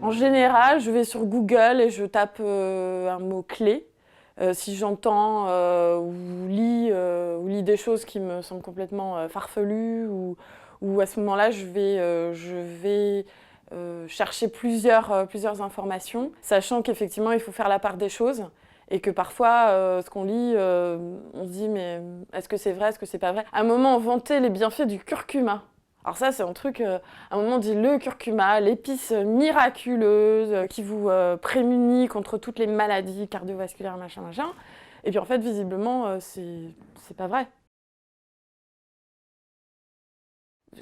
En général, je vais sur Google et je tape un mot-clé. Si j'entends ou lis des choses qui me semblent complètement farfelues, ou à ce moment-là, je vais chercher plusieurs informations, sachant qu'effectivement, il faut faire la part des choses. Et que parfois, ce qu'on lit, on se dit, mais est-ce que c'est vrai, est-ce que c'est pas vrai? À un moment, on vantait les bienfaits du curcuma. Alors ça, c'est un truc, à un moment, on dit le curcuma, l'épice miraculeuse qui vous prémunit contre toutes les maladies cardiovasculaires, machin, machin. Et puis en fait, visiblement, c'est pas vrai.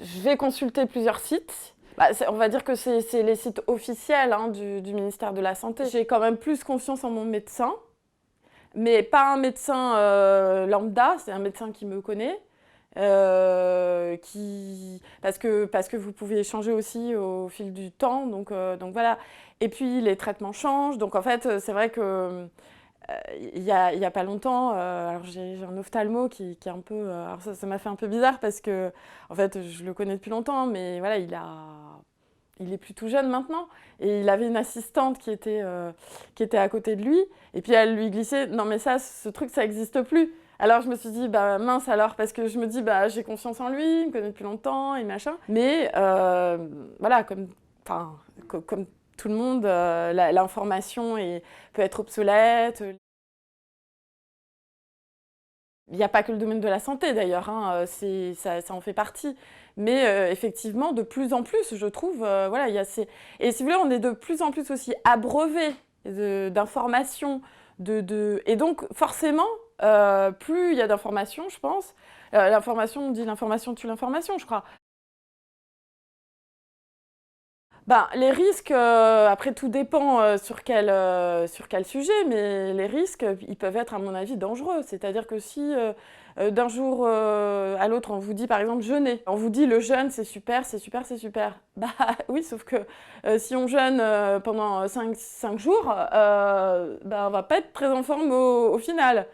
Je vais consulter plusieurs sites. Bah, on va dire que c'est les sites officiels hein, du ministère de la Santé. J'ai quand même plus confiance en mon médecin, mais pas un médecin lambda, c'est un médecin qui me connaît. Parce que vous pouvez changer aussi au fil du temps, donc voilà. Et puis les traitements changent, donc en fait c'est vrai que il y a pas longtemps, alors j'ai un ophtalmo qui est un peu, alors ça m'a fait un peu bizarre parce que en fait je le connais depuis longtemps, mais voilà il est plus tout jeune maintenant. Et il avait une assistante qui était à côté de lui. Et puis elle lui glissait, non mais ça, ce truc, ça n'existe plus. Alors je me suis dit, bah mince alors, parce que je me dis, bah j'ai confiance en lui, il me connaît depuis longtemps et machin. Mais voilà, comme tout le monde, l'information peut être obsolète. Il n'y a pas que le domaine de la santé d'ailleurs, hein, ça en fait partie. Mais effectivement, de plus en plus, je trouve, voilà, il y a ces... Et si vous voulez, on est de plus en plus aussi abreuvé d'informations. Et donc, forcément, plus il y a d'informations, je pense, l'information, on dit l'information tue l'information, je crois. Ben, les risques, après tout dépend sur quel sujet, mais les risques, ils peuvent être à mon avis dangereux. C'est-à-dire que si d'un jour à l'autre on vous dit par exemple jeûner, on vous dit le jeûne c'est super, c'est super, c'est super. Bah oui, sauf que si on jeûne pendant cinq jours, bah, on va pas être très en forme au final.